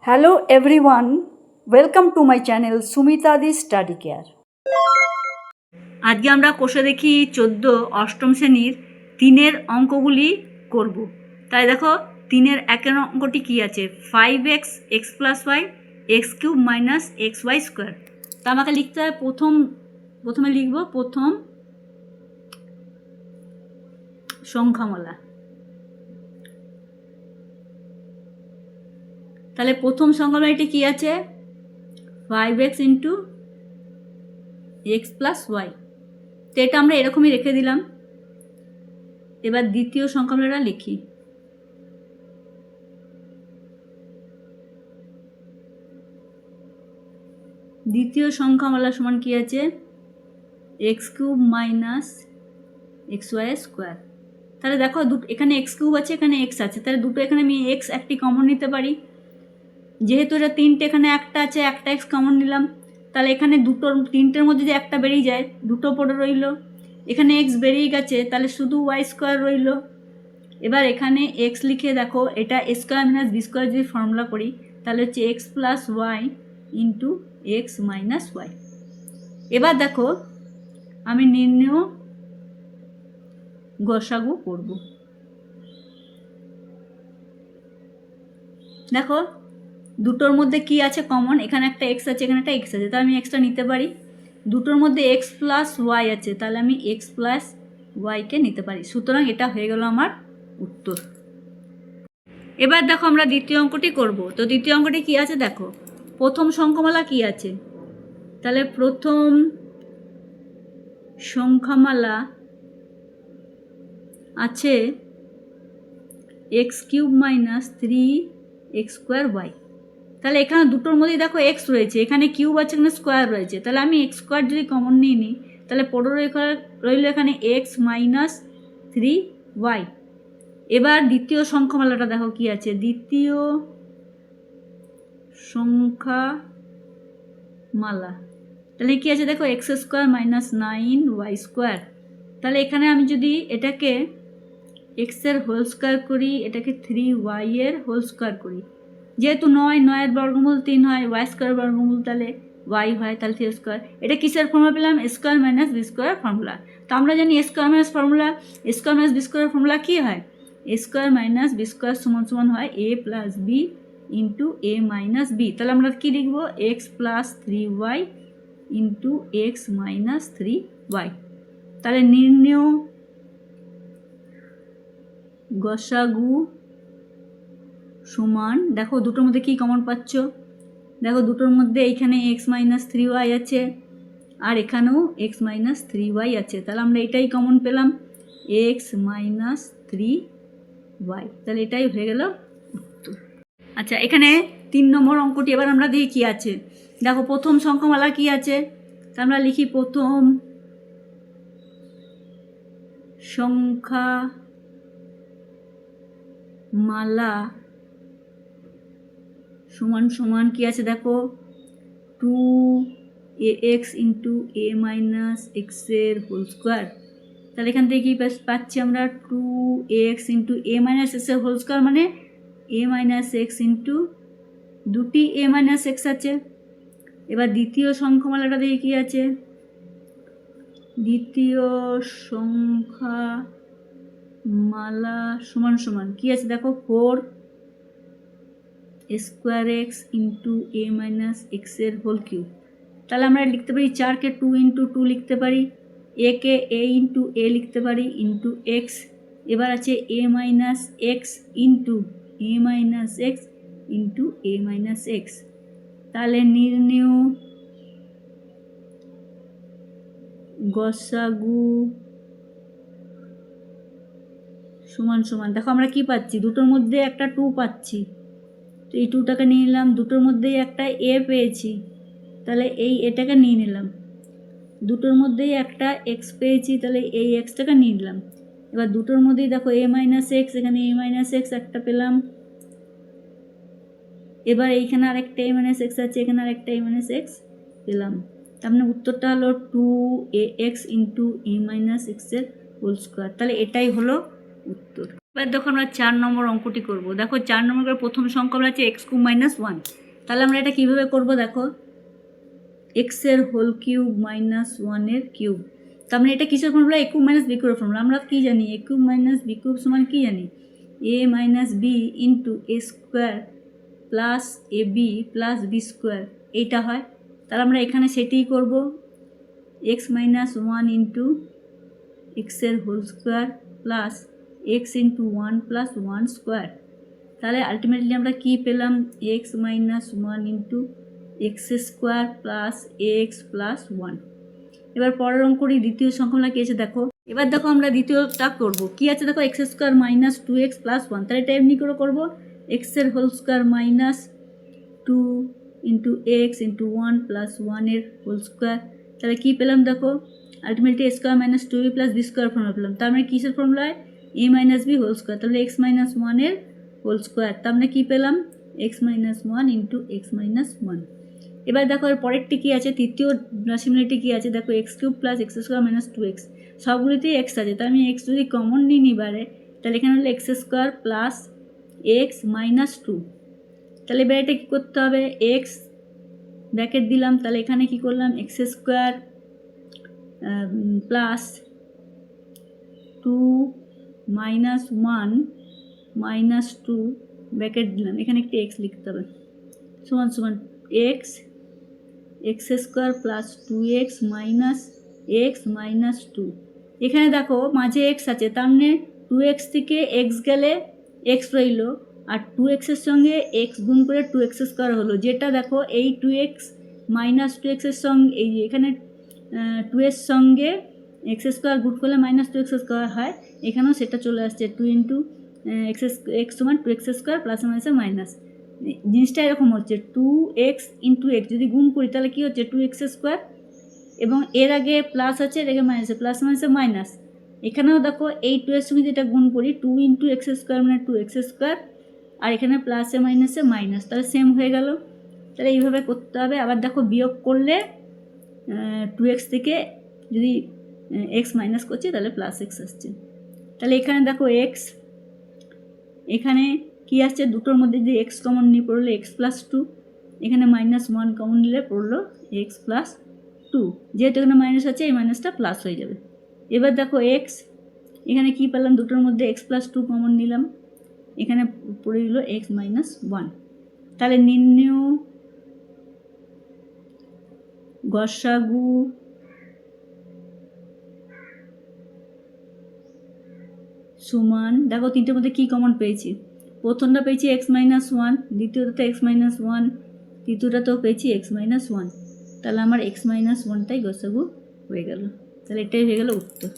Hello everyone, welcome to my channel Sumita Study Care. আজকে আমরা কোষে দেখি 14 অষ্টম শ্রেণীর 3-এর অঙ্কগুলি করব। তাই দেখো 3-এর 1-এর অঙ্কটি কি আছে, 5x x + y x³ - xy square. তা আমাকে লিখতে হবে প্রথমে লিখব প্রথম সংখ্যামালা। তাহলে প্রথম সংখ্যামালাটি কি আছে, 5x × x + y। তো এটা আমরা এরকমই রেখে দিলাম। এবার দ্বিতীয় সংখ্যামালাটা লিখি। দ্বিতীয় সংখ্যামালা সমান কি আছে, x³ - xy স্কয়ার। তাহলে দেখো এখানে x³ আছে, এখানে x আছে, তাহলে দুটো এখানে আমি x একটি কমন নিতে পারি। যেহেতু এটা 3টে, এখানে একটা আছে, একটা x কমন নিলাম, তাহলে এখানে তিনটের মধ্যে যে একটা বেরিয়ে যায়, দুটো পড়ে রইল। এখানে x বেরিয়ে গেছে, তাহলে শুধু y স্কয়ার রইল। এবার এখানে x লিখে দেখো, এটা a² - b² যদি ফর্মুলা করি তাহলে হচ্ছে x + y × x - y। এবার দেখো আমি নির্ণেয় গসাগু করব। দেখো দুটোর মধ্যে কি আছে কমন, এখানে একটা x আছে, এখানে একটা x আছে, তাহলে আমি xটা নিতে পারি। দুটোর মধ্যে x + y আছে, তাহলে আমি x + y কে নিতে পারি। সুতরাং এটা হয়ে গেল আমার উত্তর। এবার দেখো আমরা দ্বিতীয় অঙ্কটি করব। তো দ্বিতীয় অঙ্কটি কি আছে দেখো, প্রথম সংখ্যামালা কি আছে, তাহলে প্রথম সংখ্যামালা আছে x³ - 3x²y। তাহলে এখানে দুটোর মধ্যেই দেখো x রয়েছে, এখানে কিউব আছে, এখানে স্কোয়ার রয়েছে, তাহলে আমি x² যদি কমন নিয়ে নিই তাহলে পড়ে রইল এখানে x - 3y। এবার দ্বিতীয় সংখ্যামালাটা দেখো কি আছে, দ্বিতীয় সংখ্যামালা তাহলে কি আছে দেখো, x² - 9y²। তাহলে এখানে আমি যদি এটাকে x-এর হোল স্কয়ার করি, এটাকে 3y-এর হোল স্কয়ার করি, যেহেতু 9-9-এর বর্গমূল 3 হয়, y² বর্গমূল তাহলে y হয়, তাহলে 3 স্কয়ার। এটা কিসের ফর্মুলা পেলাম, a² - b² ফর্মুলা। তো আমরা জানি a² - formula, a² - b² formula কি হয়, a² - b² সমান হয় a + b × a - b। তাহলে আমরা কি লিখব, x + 3y × x - 3y। তাহলে নির্ণেয় গসাগু সমান, দেখো দুটোর মধ্যে কি কমন পাচ্ছ, দেখো দুটোর মধ্যে এইখানে x - 3y আছে, আর এখানেও x - 3y আছে, তাহলে আমরা এটাই কমন পেলাম, x - 3y। তাহলে এটাই হয়ে গেল উত্তর। আচ্ছা, এখানে 3 নম্বর অঙ্কটি এবার আমরা দেখি কি আছে। দেখো প্রথম সংখ্যামালা কি আছে, তা আমরা লিখি প্রথম সংখ্যামালা সমান কি আছে দেখো, 2ax × a - x-এর হোল স্কয়ার। তাহলে এখান থেকে কি পাচ্ছি আমরা, 2ax × a - x-এর হোল স্কয়ার মানে a - x দুটি a - x আছে। এবার দ্বিতীয় সংখ্যামালাটা দেখি কি আছে, দ্বিতীয় সংখ্যামালা সমান কি আছে দেখো, 4² × a - x-এর হোল কিউব। তাহলে আমরা লিখতে পারি 4কে 2 × 2 লিখতে পারি, a কে a × a লিখতে পারি x। এবার আছে a - x × a - x। তাহলে নির্ণেয় গসাগু সমান দেখো আমরা কি পাচ্ছি, দুটোর মধ্যে একটা 2 পাচ্ছি, তো এই 2টাকে নিয়ে নিলাম। দুটোর মধ্যেই একটা a পেয়েছি, তাহলে এটাকে নিয়ে নিলাম। দুটোর মধ্যেই একটা x পেয়েছি, তাহলে এই xটাকে নিয়ে নিলাম। এবার দুটোর মধ্যেই দেখো a - x, এখানে a - x একটা পেলাম। এবার এইখানে আরেকটা a - x আছে, এখানে আরেকটা a - x পেলাম। তার মানে উত্তরটা হলো 2ax × a - x-এর হোল স্কয়ার। তাহলে এটাই হলো উত্তর। এবার দেখো আমরা 4 নম্বর অঙ্কটি করব। দেখো 4 নম্বরের প্রথম সংখ্যাটা হচ্ছে x কিউব মাইনাস 1। তাহলে আমরা এটা কীভাবে করব দেখো, এক্সের হোল কিউব মাইনাস 1-এর কিউব। তার মানে এটা কিসের formula? A cube minus B কিউবের ফর্মুলা। আমরা কী জানি? A cube minus B cube সমান কী জানি? A minus B into A square plus A B plus B square, এইটা হয়। তাহলে আমরা এখানে সেটিই করব, এক্স মাইনাস 1 ইন্টু এক্সের whole square plus X into 1 plus 1 square. তাহলে আলটিমেটলি আমরা কী পেলাম? X minus 1 into x square plus x plus 1। এবার পরের অঙ্কটি দ্বিতীয় সংখ্যাটা কী আছে দেখো। এবার দেখো আমরা দ্বিতীয়টা করব। কী আছে দেখো, x square minus 2x plus 1। তাহলে এটা এমনি করে করবো, এক্সের whole square minus 2 into X into 1 plus 1-এর হোল স্কোয়ার। তাহলে কী পেলাম দেখো, ultimately A square minus 2b plus B square formula পেলাম। তার মানে কিসের ফর্মুলায়? A minus B whole square. তাহলে এক্স মাইনাস 1-এর হোল স্কোয়ার। তার মানে কী পেলাম? X minus 1 into X minus 1। এবার দেখো এর পরেরটি কী আছে, তৃতীয় রাশিমালাটি কী আছে দেখো, X cube plus X square minus 2x। সবগুলিতেই এক্স আছে, তার আমি এক্স যদি কমন নিই নিবারে, তাহলে এখানে হলো x square plus x minus 2। তাহলে এবার এটা কী করতে হবে, এক্স ব্র্যাকেট দিলাম, তাহলে এখানে কী করলাম, x square plus 2 minus 1 minus 2 bracket দিলাম, এখানে একটি এক্স লিখতে হবে, সমান সমান x x square plus 2x minus x minus 2। এখানে দেখো মাঝে এক্স আছে, তার মানে 2x থেকে এক্স গেলে এক্স রইল, আর 2x-এর সঙ্গে এক্স গুণ করে 2x স্কোয়ার হলো, যেটা দেখো এই 2x মাইনাস 2x-এর সঙ্গে, এই যে এখানে 2-এর সঙ্গে এক্স স্কোয়ার গুণ করলে মাইনাস 2x স্কোয়ার হয়, এখানেও সেটা চলে আসছে 2 ইন্টু এক্স সমান 2x স্কোয়ার প্লাস মাইনাসে মাইনাস। জিনিসটা এরকম হচ্ছে 2x ইন্টু এক্স যদি গুণ করি তাহলে কী হচ্ছে 2x স্কোয়ার, এবং এর আগে প্লাস আছে, এর আগে মাইনাস, প্লাস মাইনাসে মাইনাস। এখানেও দেখো এই 2-এর সঙ্গে যেটা গুণ করি 2 ইন্টু এক্স স্কোয়ার মানে 2x স্কোয়ার, আর এখানে প্লাসে মাইনাসে মাইনাস, তাহলে সেম হয়ে গেল। তাহলে এইভাবে করতে হবে। আবার দেখো বিয়োগ করলে 2x থেকে যদি এক্স মাইনাস করছি তাহলে প্লাস এক্স আসছে। তাহলে এখানে দেখো এক্স, এখানে কী আসছে, দুটোর মধ্যে যদি এক্স কমন নিয়ে পড়লো এক্স প্লাস 2, এখানে মাইনাস 1 কমন নিলে পড়লো এক্স প্লাস 2। যেহেতু এখানে মাইনাস আছে এই মাইনাসটা প্লাস হয়ে যাবে। এবার দেখো এক্স, এখানে কী পেলাম, দুটোর মধ্যে এক্স প্লাস 2 কমন নিলাম, এখানে পড়ে দিল এক্স মাইনাস 1। তাহলে নির্ণয় গসাগু সমান, দেখো তিনটের মধ্যে কী কমন পেয়েছি, প্রথমটা পেয়েছি এক্স মাইনাস 1, দ্বিতীয়টাতে এক্স মাইনাস 1, তৃতীয়টাতেও পেয়েছি এক্স মাইনাস 1। তাহলে আমার এক্স মাইনাস 1টাই গসাগু হয়ে গেল। তাহলে এটাই হয়ে গেল উত্তর।